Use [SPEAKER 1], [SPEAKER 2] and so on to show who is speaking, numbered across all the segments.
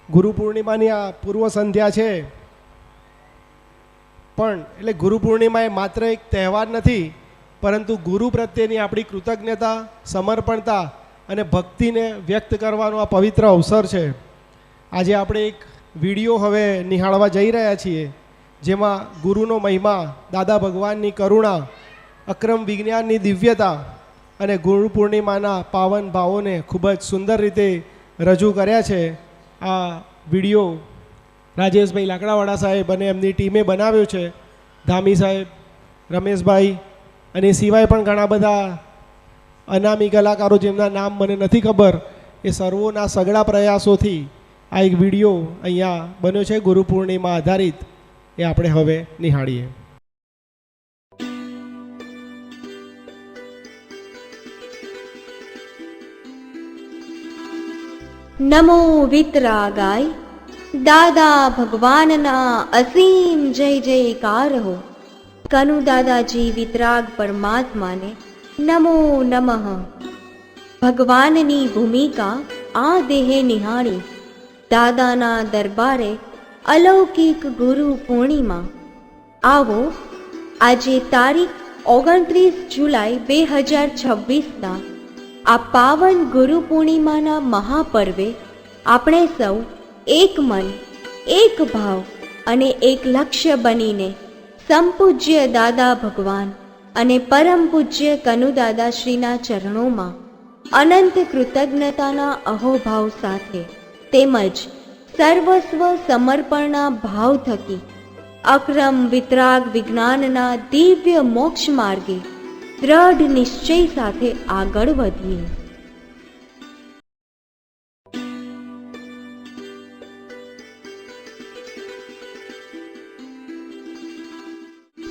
[SPEAKER 1] ગુરુ પૂર્ણિમાની આ પૂર્વ સંધ્યા છે, પણ એટલે ગુરુ પૂર્ણિમા એ માત્ર એક તહેવાર નથી, પરંતુ ગુરુ પ્રત્યેની આપણી કૃતજ્ઞતા, સમર્પણતા અને ભક્તિને વ્યક્ત કરવાનો આ પવિત્ર અવસર છે. આજે આપણે એક વિડીયો હવે નિહાળવા જઈ રહ્યા છીએ, જેમાં ગુરુનો મહિમા, દાદા ભગવાનની કરુણા, અક્રમ વિજ્ઞાનની દિવ્યતા અને ગુરુ પૂર્ણિમાના પાવન ભાવોને ખૂબ જ સુંદર રીતે રજૂ કર્યા છે. આ વિડીયો રાજેશભાઈ લાકડાવાળા સાહેબ અને એમની ટીમે બનાવ્યો છે. ધામી સાહેબ, રમેશભાઈ અને સિવાય પણ ઘણા બધા અનામી કલાકારો જેમના નામ મને નથી ખબર, એ સર્વોના સઘળા પ્રયાસોથી આ એક વિડીયો અહીંયા બન્યો છે ગુરુ પૂર્ણિમા આધારિત. એ આપણે હવે નિહાળીએ.
[SPEAKER 2] નમો વિતરાગાય, દાદા ભગવાનના અસીમ જય જયકાર હો. કનુ દાદાજી વિતરાગ પરમાત્માને નમો નમઃ. ભગવાનની ભૂમિકા આ દેહે નિહાળી, દાદાના દરબારે અલૌકિક ગુરુ પૂર્ણિમા. આવો આજે તારીખ 29 જુલાઈ 2026ના આ પાવન ગુરુ પૂર્ણિમાના મહાપર્વે આપણે સૌ એક મન, એક ભાવ અને એક લક્ષ્ય બનીને સંપૂજ્ય દાદા ભગવાન અને પરમ પૂજ્ય કનુ દાદાશ્રીના ચરણોમાં અનંત કૃતજ્ઞતાના અહોભાવ સાથે તેમજ સર્વસ્વ સમર્પણના ભાવ થકી અક્રમ વિતરાગ વિજ્ઞાનના દિવ્ય મોક્ષ માર્ગે દ્રઢ નિશ્ચય સાથે આગળ વધીએ.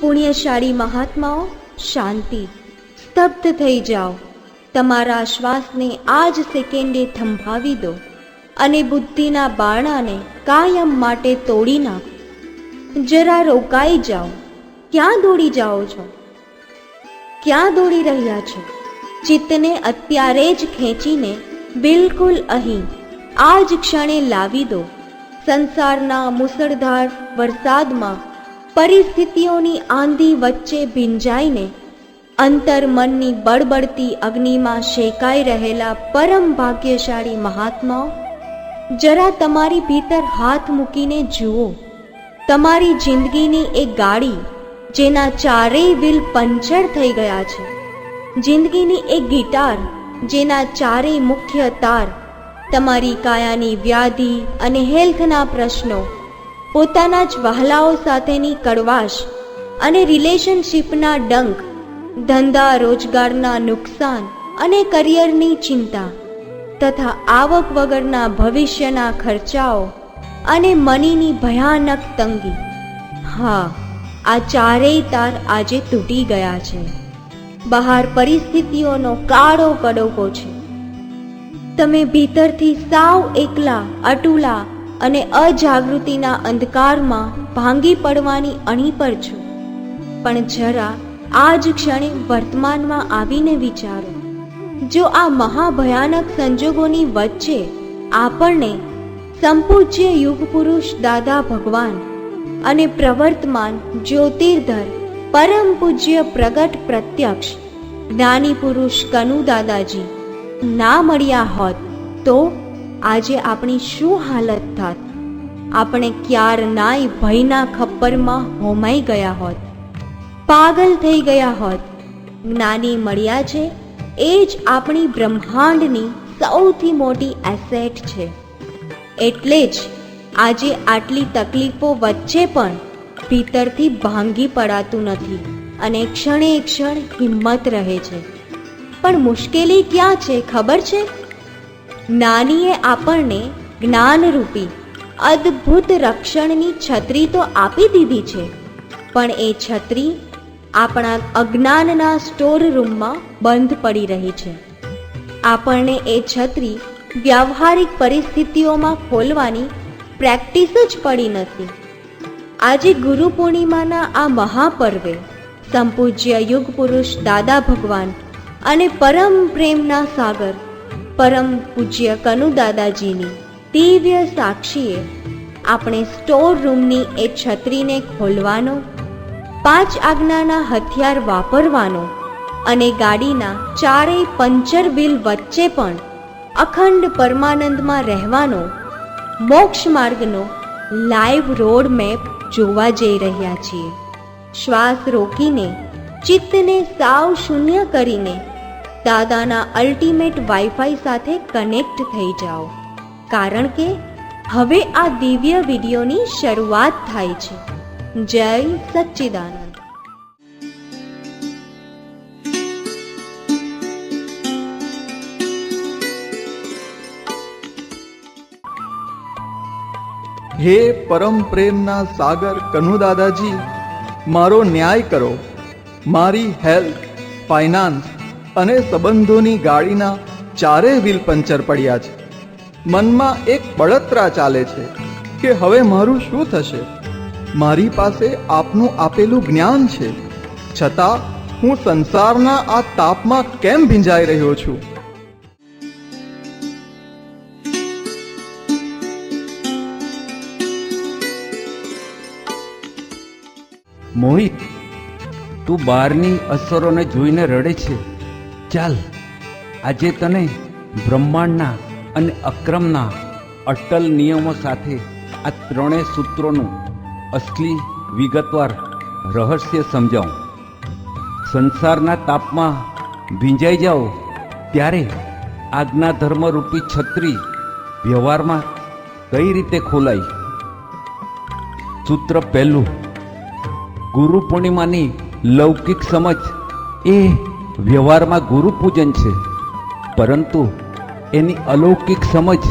[SPEAKER 2] પુણ્યશાળી મહાત્માઓ, શાંતિ. સ્તબ્ધ થઈ જાઓ. તમારા શ્વાસને આ જ સેકન્ડે થંભાવી દો અને બુદ્ધિના બારણાને કાયમ માટે તોડી નાખો. જરા રોકાઈ જાઓ. ક્યાં દોડી જાઓ છો? ક્યાં દોડી રહ્યા છો? ચિત્તને અત્યારે જ ખેંચીને બિલકુલ અહીં આ જ ક્ષણે લાવી દો. સંસારના મુસળધાર વરસાદમાં પરિસ્થિતિઓની આંધી વચ્ચે ભીંજાઈને અંતર મનની બળબડતી અગ્નિમાં શેકાઈ રહેલા પરમ ભાગ્યશાળી મહાત્માઓ, જરા તમારી ભીતર હાથ મૂકીને જુઓ. તમારી જિંદગીની એક ગાડી જેના ચારેય વ્હીલ પંચર થઈ ગયા છે, જિંદગીની એક ગિટાર જેના ચારેય મુખ્ય તાર, તમારી કાયાની વ્યાધિ અને હેલ્થના પ્રશ્નો, પોતાના જ વહાલાઓ સાથેની કડવાશ અને રિલેશનશીપના ડંક, ધંધા રોજગારના નુકસાન અને કરિયરની ચિંતા તથા આવક વગરના ભવિષ્યના ખર્ચાઓ અને મનીની ભયાનક તંગી. હા, આ ચારેય તાર આજે તૂટી ગયા છે. બહાર પરિસ્થિતિઓનો કાળો કડકો છે. તમે ભીતરથી સાવ એકલા, અટુલા અને અજાગૃતિના અંધકારમાં ભાંગી પડવાની અણી પર છો. પણ જરા આ જ ક્ષણે વર્તમાનમાં આવીને વિચારો, જો આ મહાભયાનક સંજોગોની વચ્ચે આપણને સંપૂજ્ય યુગ પુરુષ દાદા ભગવાન અને પ્રવર્તમાન જ્યોતિર્ધર પરમ પૂજ્ય પ્રગટ પ્રત્યક્ષ જ્ઞાની પુરુષ કનુ દાદાજી ના મળ્યા હોત તો આજે આપણી શું હાલત થાત? આપણે ક્યારનાય ભયના ખપ્પરમાં હોમાઈ ગયા હોત, પાગલ થઈ ગયા હોત. જ્ઞાની મળ્યા છે એ જ આપણી બ્રહ્માંડની સૌથી મોટી એસેટ છે. એટલે જ આજે આટલી તકલીફો વચ્ચે પણ ભીતરથી ભાંગી પડાતું નથી અને ક્ષણે ક્ષણ હિંમત રહે છે. પણ મુશ્કેલી ક્યાં છે ખબર છે? જ્ઞાનીએ આપણને જ્ઞાનરૂપી અદ્ભુત રક્ષણની છત્રી તો આપી દીધી છે, પણ એ છત્રી આપણા અજ્ઞાનના સ્ટોર રૂમમાં બંધ પડી રહી છે. આપણને એ છત્રી વ્યવહારિક પરિસ્થિતિઓમાં ખોલવાની પ્રેક્ટિસ જ પડી નથી. આજે ગુરુ પૂર્ણિમાના આ મહાપર્વે સંપૂજ્ય યુગ પુરુષ દાદા ભગવાન અને પરમ પ્રેમના સાગર પરમ પૂજ્ય કનુ દાદાજીની દિવ્ય સાક્ષીએ આપણે સ્ટોર રૂમની એ છત્રીને ખોલવાનો, 5 આજ્ઞાના હથિયાર વાપરવાનો અને ગાડીના ચારેય પંચર વ્હીલ વચ્ચે પણ અખંડ પરમાનંદમાં રહેવાનો મોક્ષ માર્ગનો લાઈવ રોડ મેપ જોવા જઈ રહ્યા છીએ. શ્વાસ રોકીને, ચિત્તને સાવ શૂન્ય કરીને દાદાના અલ્ટિમેટ વાઈફાઈ સાથે કનેક્ટ થઈ જાઓ, કારણ કે હવે આ દિવ્ય વિડીયોની શરૂઆત થાય છે. જય સચ્ચિદાનંદ.
[SPEAKER 3] હે પરમ પ્રેમના સાગર કનુ દાદાજી, મારો ન્યાય કરો. મારી હેલ્થ, ફાઇનાન્સ અને સંબંધોની ગાડીના ચારે વ્હીલ પંચર પડ્યા છે. મનમાં એક બળતરા ચાલે છે કે હવે મારું શું થશે. મારી પાસે આપનું આપેલું જ્ઞાન છે, છતાં હું સંસારના આ તાપમાં કેમ ભીંજાઈ રહ્યો છું.
[SPEAKER 4] મોહિત, તું બહારની અસરોને જોઈને રડે છે. ચાલ, આજે તને બ્રહ્માંડના અને અક્રમના અટલ નિયમો સાથે આ ત્રણેય સૂત્રોનું અસલી વિગતવાર રહસ્ય સમજાવું. સંસારના તાપમાં ભીંજાઈ જાઓ ત્યારે આજ્ઞા ધર્મરૂપી છત્રી વ્યવહારમાં કઈ રીતે ખોલાય. સૂત્ર પહેલું, ગુરુ પૂર્ણિમાની લૌકિક સમજ એ વ્યવહારમાં ગુરુ પૂજન છે, પરંતુ એની અલૌકિક સમજ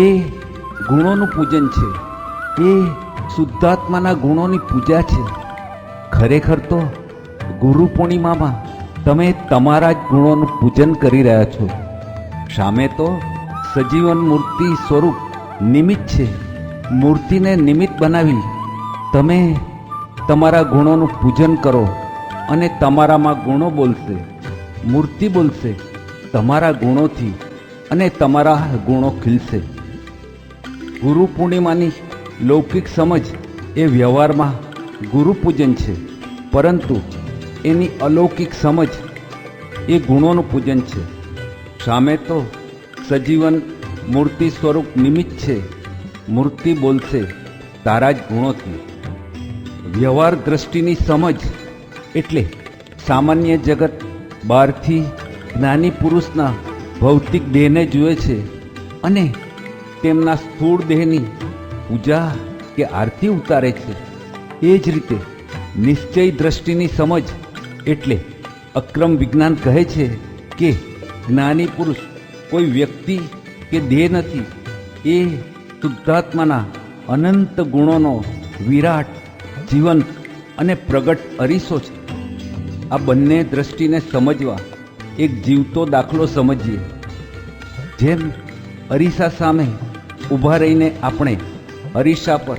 [SPEAKER 4] એ ગુણોનું પૂજન છે, એ શુદ્ધાત્માના ગુણોની પૂજા છે. ખરેખર તો ગુરુ પૂર્ણિમામાં તમે તમારા જ ગુણોનું પૂજન કરી રહ્યા છો. સામે તો સજીવન મૂર્તિ સ્વરૂપ નિમિત્ત છે. મૂર્તિને નિમિત્ત બનાવી તમે તમારા ગુણોનું પૂજન કરો અને તમારામાં ગુણો બોલશે, મૂર્તિ બોલશે તમારા ગુણોથી અને તમારા ગુણો ખીલશે. ગુરુ પૂર્ણિમાની લૌકિક સમજ એ વ્યવહારમાં ગુરુ પૂજન છે, પરંતુ એની અલૌકિક સમજ એ ગુણોનું પૂજન છે. સામે તો સજીવન મૂર્તિ સ્વરૂપ નિમિત્ત છે. મૂર્તિ બોલશે તારા જ ગુણોથી. વ્યવહાર દ્રષ્ટિની સમજ એટલે સામાન્ય જગત બહારથી જ્ઞાની પુરુષના ભૌતિક દેહને જુએ છે અને તેમના સ્થૂળ દેહની પૂજા કે આરતી ઉતારે છે. એ જ રીતે નિશ્ચય દ્રષ્ટિની સમજ એટલે અક્રમ વિજ્ઞાન કહે છે કે જ્ઞાની પુરુષ કોઈ વ્યક્તિ કે દેહ નથી, એ શુદ્ધાત્માના અનંત ગુણોનો વિરાટ, જીવંત અને પ્રગટ અરીસો છે. આ બંને દ્રષ્ટિને સમજવા એક જીવતો દાખલો સમજીએ. જેમ અરીસા સામે ઊભા રહીને આપણે અરીસા પર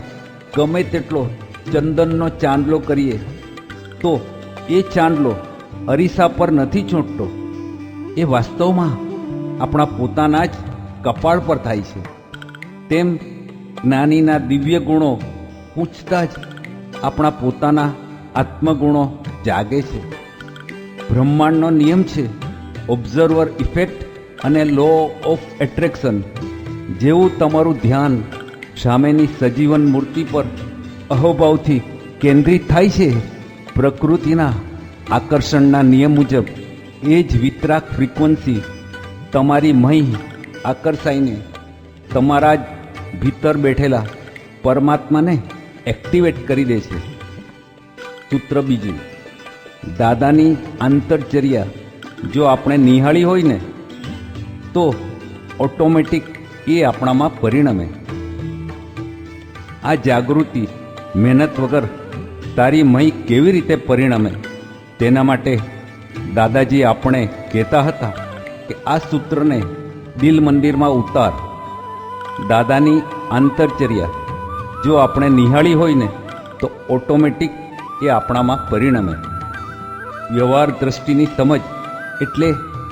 [SPEAKER 4] ગમે તેટલો ચંદનનો ચાંદલો કરીએ તો એ ચાંદલો અરીસા પર નથી ચોંટતો. એ વાસ્તવમાં આપણા પોતાના જ કપાળ પર થાય છે. તેમ જ્ઞાનીના દિવ્ય ગુણો પૂછતા જ આપણા પોતાના આત્મગુણો જાગે છે. બ્રહ્માંડનો નિયમ છે ઓબ્ઝર્વર ઇફેક્ટ અને લો ઓફ એટ્રેક્શન. જેવું તમારું ધ્યાન સામેની સજીવન મૂર્તિ પર અહોભાવથી કેન્દ્રિત થાય છે, પ્રકૃતિના આકર્ષણના નિયમ મુજબ એ જ વિતરાક ફ્રીક્વન્સી તમારી મહી આકર્ષાઈને તમારા જ ભીતર બેઠેલા પરમાત્માને એક્ટિવેટ કરી દે છે. સૂત્ર બીજું, દાદાની આંતરચર્યા જો આપણે નિહાળી હોય ને તો ઓટોમેટિક એ આપણામાં પરિણમે. આ જાગૃતિ મહેનત વગર તારી મહી કેવી રીતે પરિણમે, તેના માટે દાદાજી આપણે કહેતા હતા કે આ સૂત્રને દિલ મંદિરમાં ઉતાર. દાદાની આંતરચર્યા જો આપણે નિહાળી હોય ને તો ઓટોમેટિક એ આપણામાં પરિણમે. વ્યવહાર દ્રષ્ટિની સમજ એટલે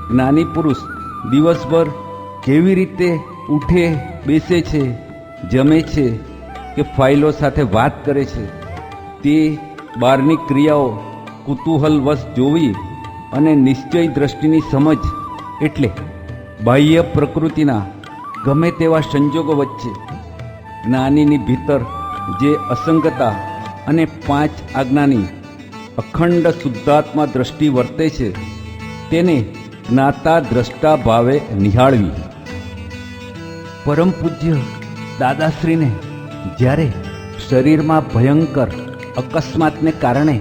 [SPEAKER 4] જ્ઞાની પુરુષ દિવસભર કેવી રીતે ઉઠે બેસે છે, જમે છે કે ફાઇલો સાથે વાત કરે છે, તે બહારની ક્રિયાઓ કુતૂહલવશ જોવી અને નિશ્ચય દ્રષ્ટિની સમજ એટલે બાહ્ય પ્રકૃતિના ગમે તેવા સંજોગો વચ્ચે જ્ઞાનીની ભીતર જે અસંગતા અને 5 આજ્ઞાની અખંડ શુદ્ધાત્મા દ્રષ્ટિ વર્તે છે તેને જ્ઞાતા દ્રષ્ટા ભાવે નિહાળવી. પરમ પૂજ્ય દાદાશ્રીને જ્યારે શરીરમાં ભયંકર અકસ્માતને કારણે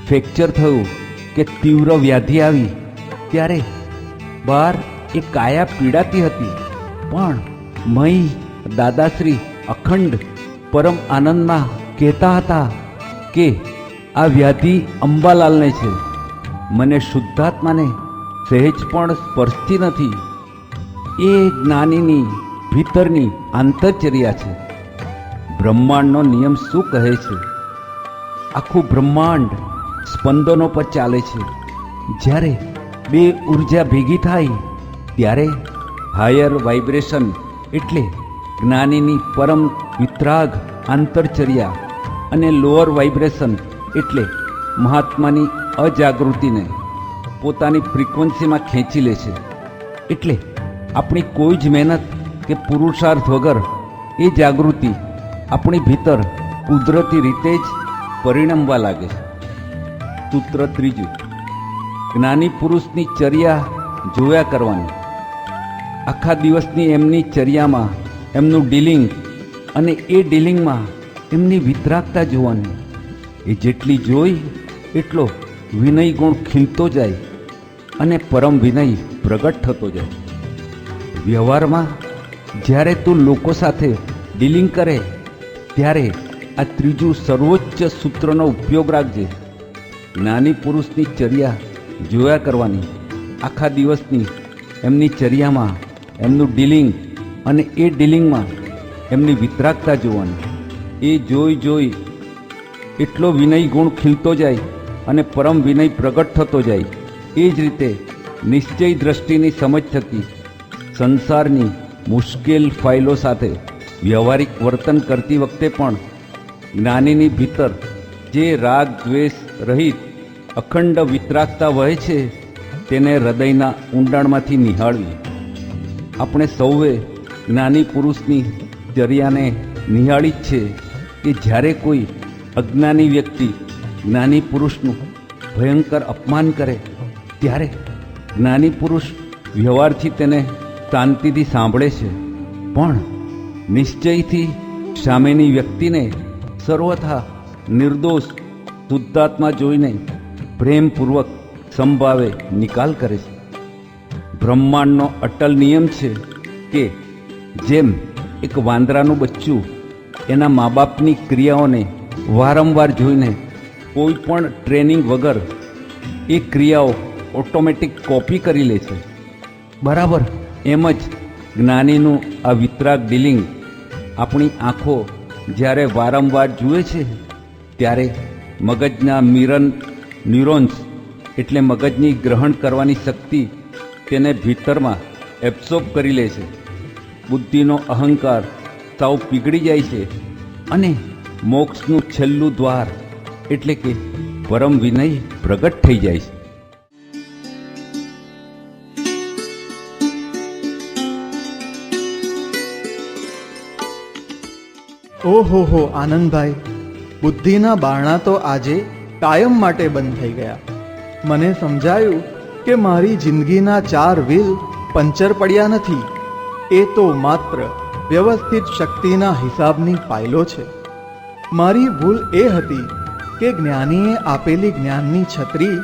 [SPEAKER 4] ફ્રેક્ચર થયું કે તીવ્ર વ્યાધિ આવી ત્યારે બહાર એ કાયા પીડાતી હતી, પણ મય દાદાશ્રી અખંડ પરમ આનંદમાં કહેતા હતા કે આ વ્યાધિ અંબાલાલને છે, મને શુદ્ધાત્માને સહેજ પણ સ્પર્શતી નથી. એ જ્ઞાનીની ભીતરની આંતરચર્યા છે. બ્રહ્માંડનો નિયમ શું કહે છે? આખું બ્રહ્માંડ સ્પંદનો પર ચાલે છે. જ્યારે બે ઉર્જા ભેગી થાય ત્યારે હાયર વાઇબ્રેશન એટલે જ્ઞાનીની પરમ વિતરાગ આંતરચર્યા અને લોઅર વાઇબ્રેશન એટલે મહાત્માની અજાગૃતિને પોતાની ફ્રીક્વન્સીમાં ખેંચી લે છે. એટલે આપણી કોઈ જ મહેનત કે પુરુષાર્થ વગર એ જાગૃતિ આપણી ભીતર કુદરતી રીતે જ પરિણમવા લાગે છે. સૂત્ર 3, જ્ઞાની પુરુષની ચર્યા જોયા કરવાની. આખા દિવસની એમની ચર્યામાં એમનું ડીલિંગ અને એ ડીલિંગમાં એમની વિતરાગતા જોવાની. એ જેટલી જોઈ એટલો વિનય ગુણ ખીલતો જાય અને પરમ વિનય પ્રગટ થતો જાય. વ્યવહારમાં જ્યારે તું લોકો સાથે ડીલિંગ કરે ત્યારે આ ત્રીજું સર્વોચ્ચ સૂત્રનો ઉપયોગ રાખજે. જ્ઞાની પુરુષની ચર્યા જોયા કરવાની. આખા દિવસની એમની ચર્યામાં એમનું ડીલિંગ અને એ ડીલિંગમાં એમની વિતરાગતા જોવાની. એ જોઈ એટલો વિનય ગુણ ખીલતો જાય અને પરમ વિનય પ્રગટ થતો જાય. એ જ રીતે નિશ્ચય દ્રષ્ટિની સમજ થકી સંસારની મુશ્કેલ ફાઇલો સાથે વ્યવહારિક વર્તન કરતી વખતે પણ જ્ઞાનીની ભીતર જે રાગ દ્વેષ રહિત અખંડ વિતરાગતા વહે છે તેને હૃદયના ઊંડાણમાંથી નિહાળવી. આપણે સૌએ જ્ઞાની પુરુષની ચર્યાને નિહાળી જ છે કે જ્યારે કોઈ અજ્ઞાની વ્યક્તિ જ્ઞાની પુરુષનું ભયંકર અપમાન કરે ત્યારે જ્ઞાની પુરુષ વ્યવહારથી તેને શાંતિથી સાંભળે છે, પણ નિશ્ચયથી સામેની વ્યક્તિને સર્વથા નિર્દોષ શુદ્ધાત્મા જોઈને પ્રેમપૂર્વક સમભાવે નિકાલ કરે છે. બ્રહ્માંડનો અટલ નિયમ છે કે જેમ એક વાંદરાનું બચ્ચું એના મા બાપની ક્રિયાઓને વારંવાર જોઈને કોઈ પણ ટ્રેનિંગ વગર એ ક્રિયાઓ ઓટોમેટિક કોપી કરી લે છે, બરાબર એમ જ જ્ઞાનીનું આ વિતરાગ ડીલિંગ આપણી આંખો જ્યારે વારંવાર જુએ છે ત્યારે મગજના ન્યુરોન્સ એટલે મગજની ગ્રહણ કરવાની શક્તિ તેને ભીતરમાં એબ્સોર્બ કરી લે છે. બુદ્ધિનો અહંકાર સાવ પીગળી જાય છે અને મોક્ષનું છેલ્લું દ્વાર એટલે કે પરમ વિનય પ્રગટ થઈ જાય છે.
[SPEAKER 3] ઓહો આનંદભાઈ, બુદ્ધિના બારણા તો આજે કાયમ માટે બંધ થઈ ગયા. મને સમજાયું કે મારી જિંદગીના 4 વ્હીલ પંચર પડ્યા નથી. એ તો માત્ર વ્યવસ્થિત શક્તિના હિસાબની ફાઇલો છે. મારી ભૂલ એ હતી કે જ્ઞાનીએ આપેલી જ્ઞાનની છત્રી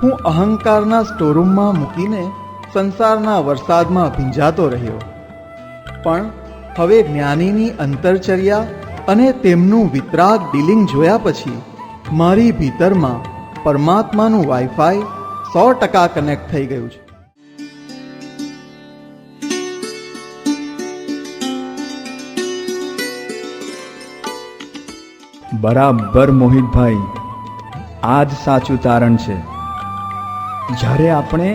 [SPEAKER 3] હું અહંકારના સ્ટોરૂમમાં મૂકીને સંસારના વરસાદમાં ભીંજાતો રહ્યો. પણ હવે જ્ઞાનીની અંતરચર્યા અને તેમનું વિતરાગ ડીલિંગ જોયા પછી મારી ભીતરમાં પરમાત્માનું વાઈફાઈ 100% કનેક્ટ થઈ ગયું છે.
[SPEAKER 5] બરાબર મોહિતભાઈ, આ જ સાચું તારણ છે. જ્યારે આપણે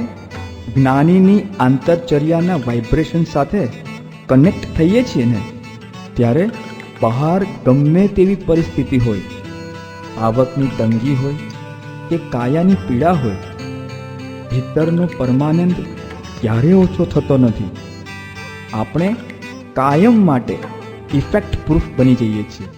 [SPEAKER 5] જ્ઞાનીની આંતરચર્યાના વાઇબ્રેશન સાથે કનેક્ટ થઈએ છીએ ને, ત્યારે બહાર ગમે તેવી પરિસ્થિતિ હોય, આવકની તંગી હોય કે કાયાની પીડા હોય, ભીતરનો પરમાનંદ ક્યારે ઓછો થતો નથી. આપણે કાયમ માટે ઇફેક્ટ પ્રૂફ બની જઈએ છીએ.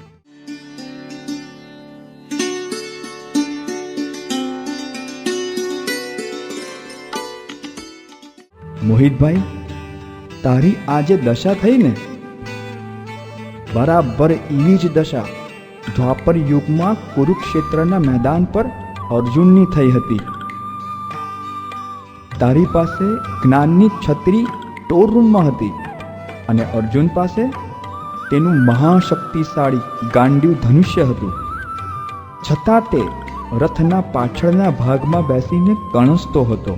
[SPEAKER 5] મોહિતભાઈ, તારી આ જે દશા થઈ ને, બરાબર એવી જ દશા દ્વાપર યુગમાં કુરુક્ષેત્રના મેદાન પર અર્જુનની થઈ હતી. તારી પાસે જ્ઞાનની છત્રી સ્ટોર રૂમમાં હતી અને અર્જુન પાસે તેનું મહાશક્તિશાળી ગાંડીવ ધનુષ્ય હતું. છતાં તે રથના પાછળના ભાગમાં બેસીને કણસતો હતો.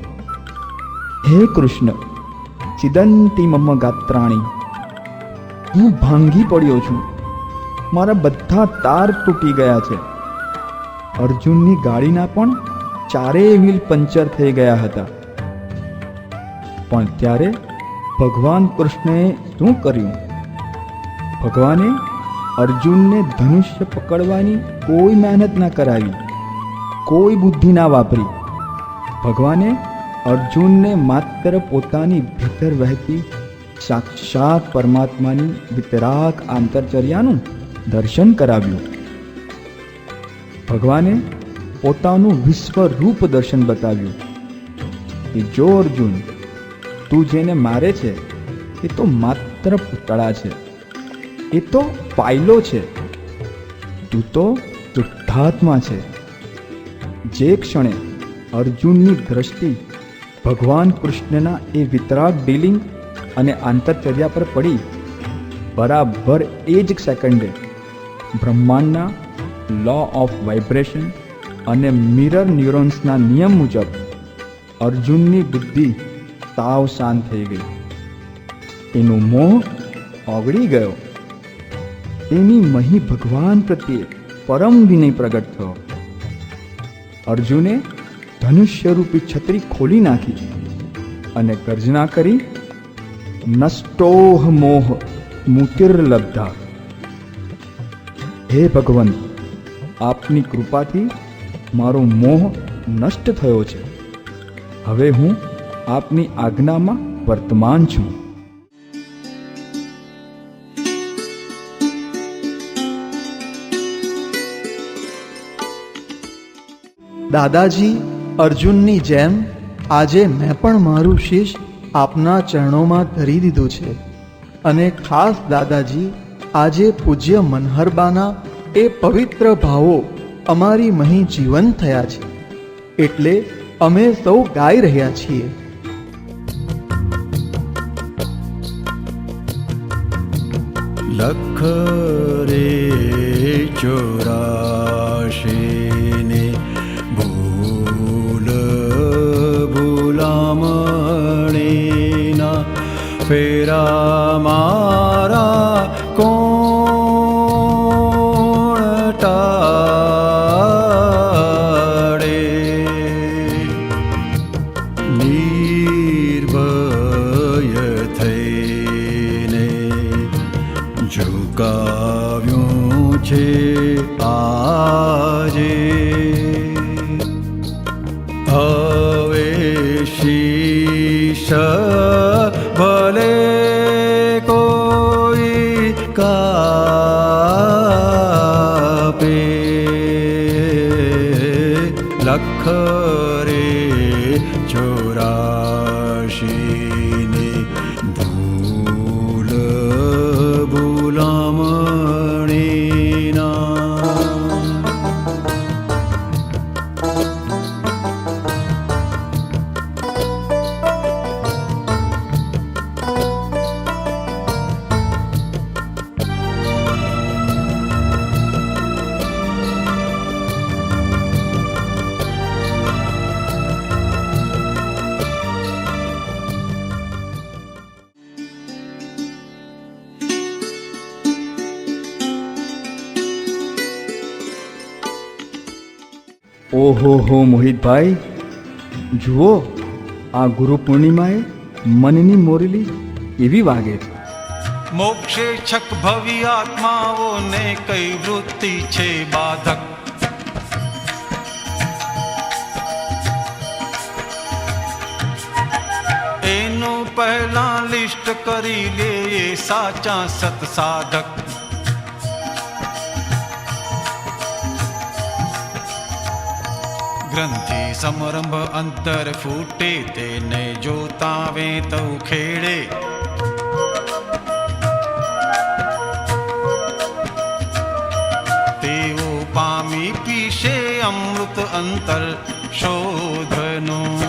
[SPEAKER 5] હે કૃષ્ણ, ચિદંતી મમ ગાત્રાણી, હું ભાંગી પડ્યો છું, મારા બધા તાર તૂટી ગયા છે. અર્જુનની ગાડીના પણ ચારેય વ્હીલ પંચર થઈ ગયા હતા. પણ ત્યારે ભગવાન કૃષ્ણએ શું કર્યું? ભગવાને અર્જુનને ધનુષ્ય પકડવાની કોઈ મહેનત ના કરાવી, કોઈ બુદ્ધિ ના વાપરી. ભગવાને અર્જુનને માત્ર પોતાની ભીતર વહેતી સાક્ષાત પરમાત્માની વિતરાગ આંતરચર્યાનું દર્શન કરાવ્યું. ભગવાને પોતાનું વિશ્વરૂપ દર્શન બતાવ્યું કે જો અર્જુન, તું જેને મારે છે એ તો માત્ર પૂતળા છે, એ તો પાયલો છે, તું તો શુદ્ધાત્મા છે. જે ક્ષણે અર્જુનની દ્રષ્ટિ ભગવાન કૃષ્ણના એ વિતરાગ ડીલિંગ અને આંતરચર્યા પર પડી, બરાબર એ જ સેકન્ડે બ્રહ્માંડના લો ઓફ વાઇબ્રેશન અને મિરર ન્યુરોન્સના નિયમ મુજબ અર્જુનની બુદ્ધિ સાવ શાંત થઈ ગઈ. એનો મોહ ઓગળી ગયો. એની મહી ભગવાન પ્રત્યે પરમ વિનય પ્રગટ થયો. અર્જુને ધનુષ્યરૂપી છત્રી ખોલી નાખી અને ગર્જના કરી, નષ્ટોહ મોહ મુતિર્લબ્ધા. હે ભગવંત, આપની કૃપાથી મારો મોહ નષ્ટ થયો છે. હવે હું આપની આજ્ઞામાં વર્તમાન છું.
[SPEAKER 3] દાદાજી, અર્જુનની જેમ આજે મેં પણ મારું શીશ આપના ચરણોમાં ધરી દીધું છે. અને ખાસ દાદાજી, આજે પૂજ્ય મનહરબાના એ પવિત્ર ભાવો અમારી મહી જીવંત થયા છે, એટલે અમે સૌ ગાઈ રહ્યા છીએ.
[SPEAKER 6] લખ રે 84 ને ભૂલ ભૂલામણીના ફેરા મારા કોણ ટાળે. નિર્ભય થઈને ઝુકાવ્યું છે આજે, હવે શીશ ભલે કોઈ કાપે. લખ રે 84 ને ભૂલ ભૂલામણીના.
[SPEAKER 5] ઓહો હો મોહિતભાઈ, જુઓ આ ગુરુ પૂર્ણિમાએ મનની મોરલી એવી વાગે છે.
[SPEAKER 7] મોક્ષે છક ભવી આત્માઓને કઈ વૃત્તિ છે બાધક. એનું પહેલા લિસ્ટ કરી લે એ સાચા સત્સાધક. ગ્રંથિ સમરંભ અંતર ફૂટે તેને જોતા વેતૌ ખેડે. તેઓ પામી પીશે અમૃત અંતર શોધનું.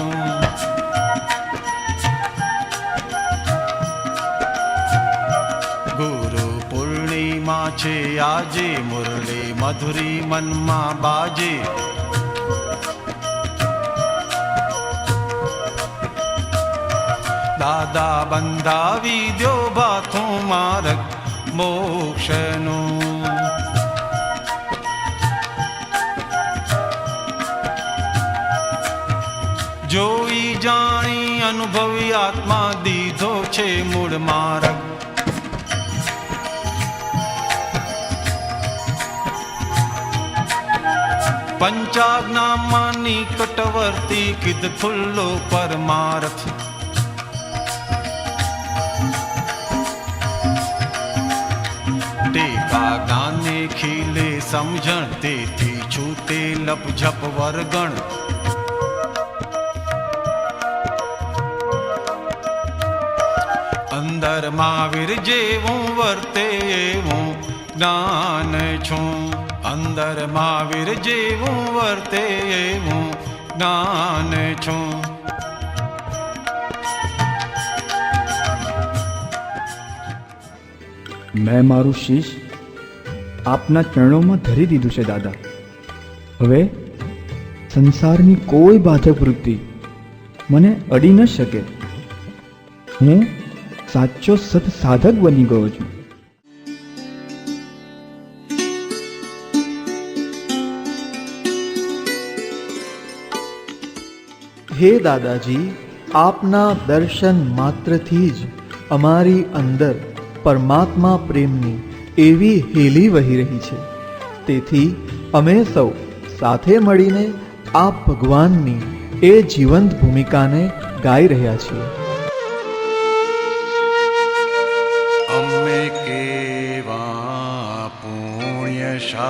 [SPEAKER 7] ગુરુ પૂર્ણિમા છે આજે મુરલી મધુરી મનમાં બાજે. દાદા બંધાવી દ્યો બાથું માર્ગ મોક્ષનું. જોઈ જાણી અનુભવી આત્મા દીધો છે મૂળ માર્ગ. પંચાજ્ઞામાં નિકટવર્તી કિદ ખુલ્લો પરમાર્થ. ટેકા જ્ઞાને ખીલે સમજણ તેથી છૂટે લપઝપ વર્ગણ. અંદર મહાવીર જેવું વર્તે એવું જ્ઞાન છું. અંદર મહાવીર જેવું વર્તે એવું જ્ઞાન છું.
[SPEAKER 5] મેં મારું શીશ આપના ચરણોમાં ધરી દીધું છે દાદા. હવે સંસારની કોઈ બાધક વૃત્તિ મને અડી ન શકે. હું સાચો સત્સાધક બની ગયો છું.
[SPEAKER 3] હે દાદાજી, આપના દર્શન માત્રથી જ અમારી અંદર પરમાત્મા પ્રેમની એવી હેલી વહી રહી છે. તેથી અમે સૌ સાથે મળીને આપ ભગવાનની એ જીવંત ભૂમિકાને ગાઈ રહ્યા છીએ.
[SPEAKER 7] અમે કેવા પુણ્યશાળી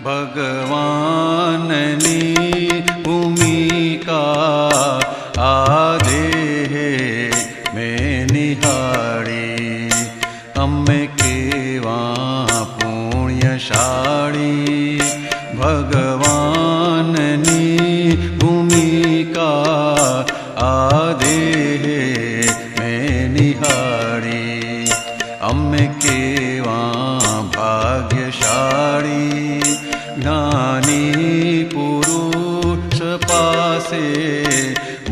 [SPEAKER 7] ભગવાનની ભૂમિકા આ દેહે મેં નિહાળી. અમે કેવા પુણ્યશાળી ભગવાનની ભૂમિકા આ દેહે મેં નિહાળી. અમે કેવા ભાગ્યશાળી જ્ઞાની પુરુષ પાસે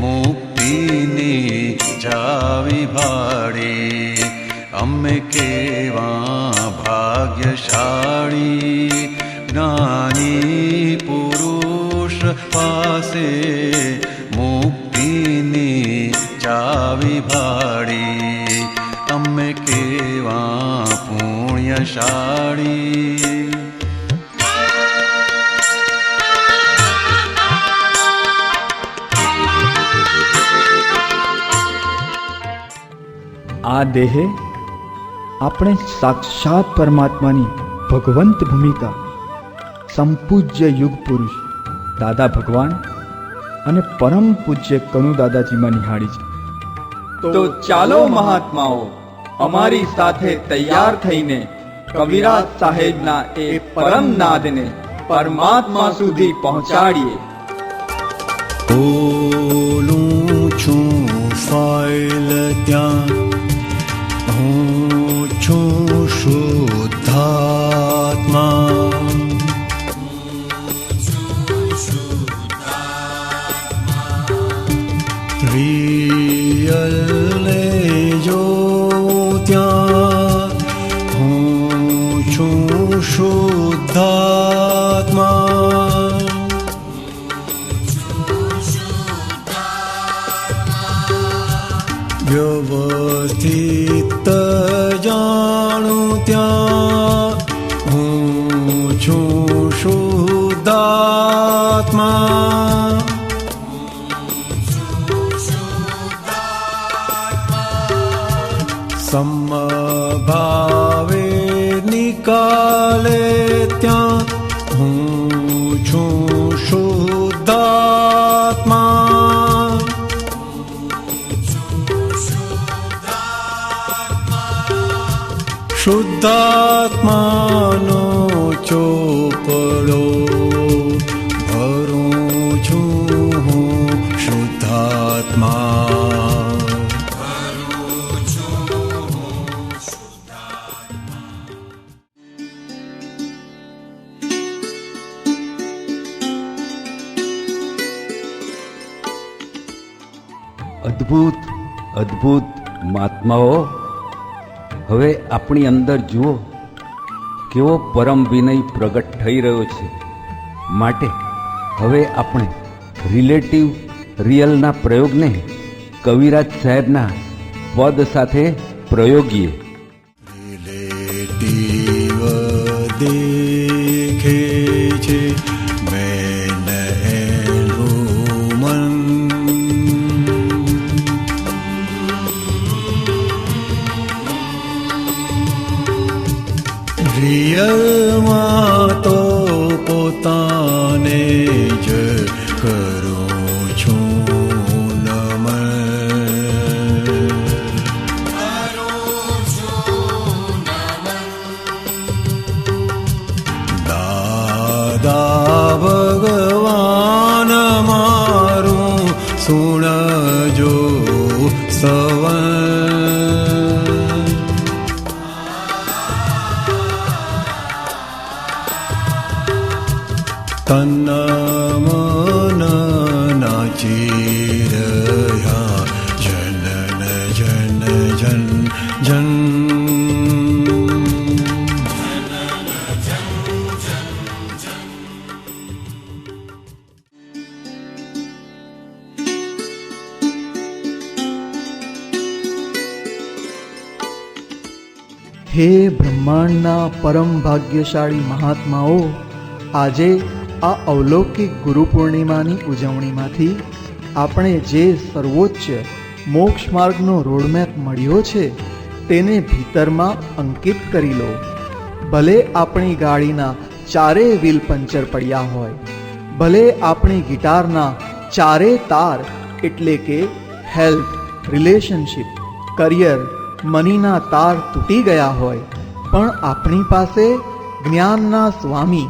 [SPEAKER 7] મુક્તિની જાવી ભાડી. અમે કેવા ભાગ્યશાળી જ્ઞાની પુરુષ પાસે મુક્તિની જાવી ભાડી. અમે કેવા પુણ્યશાળી.
[SPEAKER 5] આ દેહે આપણે સાક્ષાત પરમાત્માની ભગવંત ભૂમિકા સંપૂજ્ય યુગ પુરુષ દાદા ભગવાન અને પરમ પૂજ્ય કનુ દાદાજીમાં નિહાળી છે.
[SPEAKER 8] તો ચાલો મહાત્માઓ અમારી સાથે તૈયાર થઈને કવિરાજ સાહેબના એ પરમ નાદને પરમાત્મા સુધી પહોંચાડીએ.
[SPEAKER 6] બોલું છું ફાઇલ ત્યાં, હું છું શુદ્ધાત્મા. રિયલ જો ત્યાં હું છું શુદ્ધાત્મા. વ્યવસ્થિત ત્યાં હું છું શુદ્ધાત્મા. સમભાવે નિકાલે ત્યાં હું છું શુદ્ધાત્મા. શુદ્ધાત્માનો ચોપડો ભરું છું હું શુદ્ધાત્મા.
[SPEAKER 4] અદ્ભુત અદ્ભુત મહાત્માઓ, હવે આપણી અંદર જુઓ કેવો પરમ વિનય પ્રગટ થઈ રહ્યો છે. માટે હવે આપણે રિલેટિવ રિયલના પ્રયોગને કવિરાજ સાહેબના પદ સાથે પ્રયોગીએ.
[SPEAKER 6] રિલેટિવ દેખે છે મેન એન્ડ વુમન. રિયલમાં તો પોતાને જ કરું છું નમન. દાદા ભગવાન મારું સુણજો સવન. તન મન નાચી રહ્યા જનન જન જન જન.
[SPEAKER 3] હે બ્રહ્માંડના પરમ ભાગ્યશાળી મહાત્માઓ, આજે આ અવલૌકિક ગુરુ પૂર્ણિમાની ઉજવણીમાંથી આપણે જે સર્વોચ્ચ મોક્ષ માર્ગનો રોડમેપ મળ્યો છે તેને ભીતરમાં અંકિત કરી લો. ભલે આપણી ગાડીના ચારે વ્હીલ પંચર પડ્યા હોય, ભલે આપણી ગિટારના ચારે તાર એટલે કે હેલ્થ, રિલેશનશિપ, કરિયર, મનીના તાર તૂટી ગયા હોય, પણ આપણી પાસે જ્ઞાનના સ્વામી,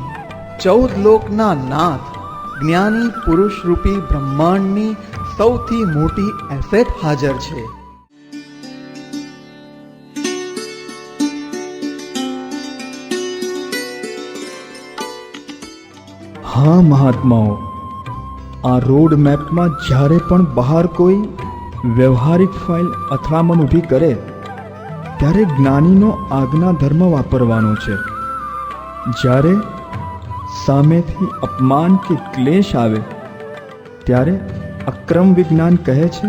[SPEAKER 3] 14 લોકના નાથ, જ્ઞાની પુરુષ રૂપી બ્રહ્માંડની સૌથી મોટી એસેટ હાજર છે.
[SPEAKER 5] હા મહાત્માઓ, આ રોડ મેપમાં જ્યારે પણ બહાર કોઈ વ્યવહારિક ફાઇલ અથડામણ ઊભી કરે ત્યારે જ્ઞાનીનો આજ્ઞા ધર્મ વાપરવાનો છે. જ્યારે સામેથી અપમાન કે ક્લેશ આવે ત્યારે અક્રમ વિજ્ઞાન કહે છે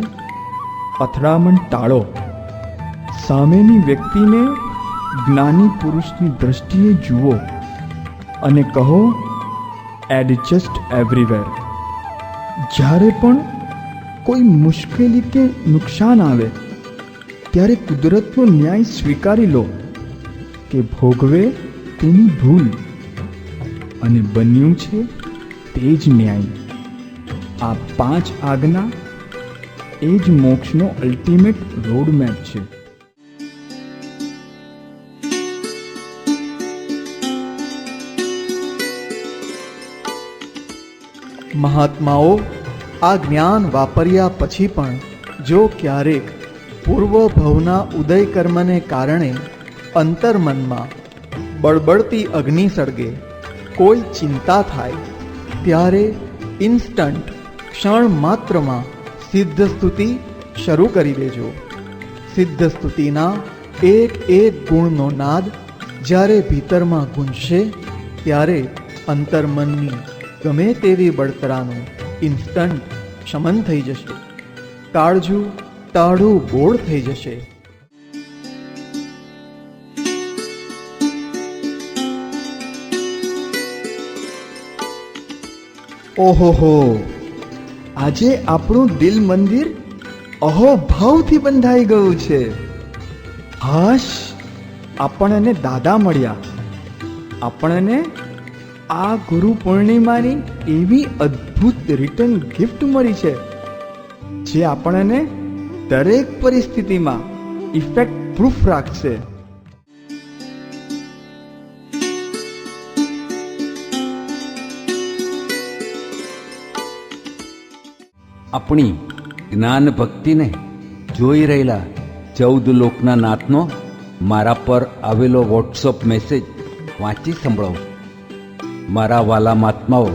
[SPEAKER 5] અથડામણ ટાળો. સામેની વ્યક્તિને જ્ઞાની પુરુષની દ્રષ્ટિએ જુઓ અને કહો એડજસ્ટ એવરીવેર. જ્યારે પણ કોઈ મુશ્કેલી કે નુકસાન આવે ત્યારે કુદરતનો ન્યાય સ્વીકારી લો કે ભોગવે તેની ભૂલ અને બન્યું છે તે જ ન્યાય. આ 5 આજ્ઞા એ જ મોક્ષનો અલ્ટિમેટ રોડમેપ છે.
[SPEAKER 3] મહાત્માઓ, આ જ્ઞાન વાપર્યા પછી પણ જો ક્યારેક પૂર્વ ભવના ઉદય કર્મને કારણે અંતર્મનમાં બળબડતી અગ્નિ સળગે, કોઈ ચિંતા થાય, ત્યારે ઇન્સ્ટન્ટ ક્ષણ માત્રમાં સિદ્ધ સ્તુતિ શરૂ કરી દેજો. સિદ્ધ સ્તુતિના એક એક ગુણનો નાદ જ્યારે ભીતરમાં ગુંજશે ત્યારે અંતર્મનની ગમે તેવી બળતરાનું ઇન્સ્ટન્ટ શમન થઈ જશે. કાળજું ટાઢું બોળ થઈ જશે.
[SPEAKER 5] ઓહોહો, આજે આપણું દિલ મંદિર અહોભાવથી બંધાઈ ગયું છે. હાશ, આપણને દાદા મળ્યા. આપણને આ ગુરુ પૂર્ણિમાની એવી અદ્ભુત રિટર્ન ગિફ્ટ મળી છે જે આપણને દરેક પરિસ્થિતિમાં ઇફેક્ટ પ્રૂફ રાખશે.
[SPEAKER 4] આપણી જ્ઞાન ભક્તિને જોઈ રહેલા 14 લોકના નાથનો મારા પર આવેલો વોટ્સઅપ મેસેજ વાંચી સંભળાવું. મારા વાલા મહાત્માઓ,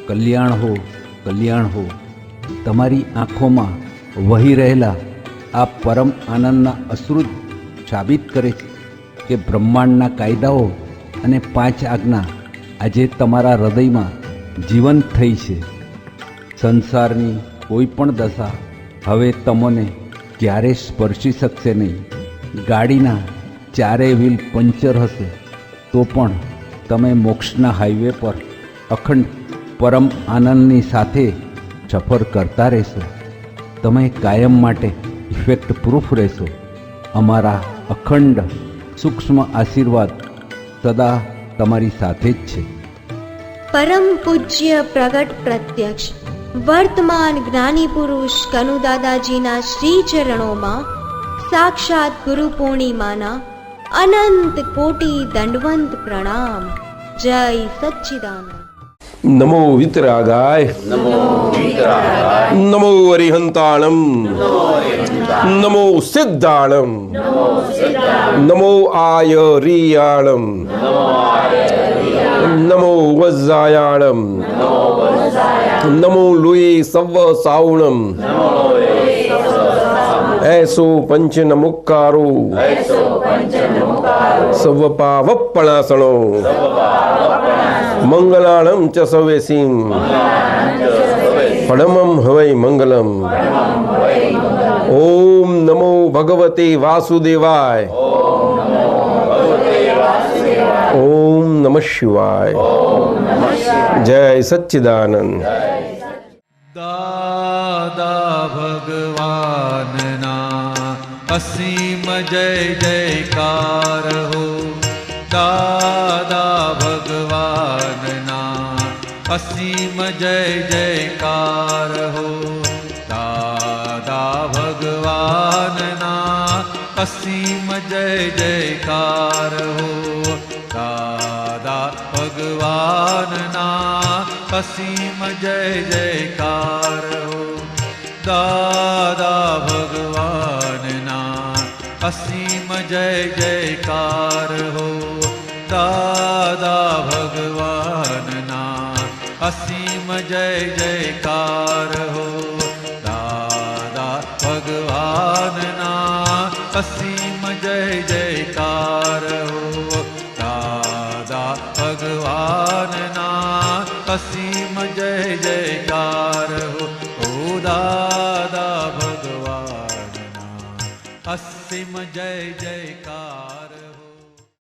[SPEAKER 4] કલ્યાણ હો, કલ્યાણ હો. તમારી આંખોમાં વહી રહેલા આ પરમ આનંદના અશ્રુ સાબિત કરે છે કે બ્રહ્માંડના કાયદાઓ અને 5 આજ્ઞા આજે તમારા હૃદયમાં જીવંત થઈ છે. સંસારની કોઈ પણ દશા હવે તમને ક્યારે સ્પર્શી શકશે નહીં. ગાડીના 4 વ્હીલ પંચર હશે તો પણ તમે મોક્ષના હાઈવે પર અખંડ પરમ આનંદની સાથે સફર કરતા રહેશો. તમે કાયમ માટે ઇફેક્ટ પ્રૂફ રહેશો. અમારા અખંડ સૂક્ષ્મ આશીર્વાદ સદા તમારી સાથે જ છે.
[SPEAKER 2] પરમ પૂજ્ય પ્રગટ પ્રત્યક્ષ વર્તમાન જ્ઞાની પુરુષ કનુદાદાજીના શ્રી ચરણોમાં સાક્ષાત ગુરુ પૂર્ણિમાના અનંત કોટી દંડવંત પ્રણામ. જય સચ્ચિદાનંદ.
[SPEAKER 9] નમો વિતરાગાય, નમો અરિહંતાણમ, નમો સિદ્ધાણમ, નમો આયરિયાણમ, નમો વજ્જાયાણમ, નમો લુઈ સવ સાવણમ, એસો પંચ નમુક્કારો, સવ પાવપણાસણો, મંગલાણમ ચ સવેસીમ, પડમમ હવૈ મંગલમ. ઓમ નમો ભગવતે વાસુદેવાય. ઓમ નમઃ શિવાય. જય સચ્ચિદાનંદ.
[SPEAKER 7] દાદા ભગવાનના અસીમ જય જયકાર હો. દાદા ભગવાનના અસીમ જય જયકાર હો. દાદા ભગવાનના અસીમ જય જયકાર હો. દાદા ભગવાનના અસીમ જય જયકાર હો. દાદા ભગવાનના અસીમ જય જયકાર હો. દાદા ભગવાનના અસીમ જય જયકાર હો. દાદા ભગવાનના અસીમ જય જયકાર હો. દાદા ભગવાનના અસીમ જય જયકાર હો. ઓ દાદા ભગવાનના અસીમ જય જયકાર.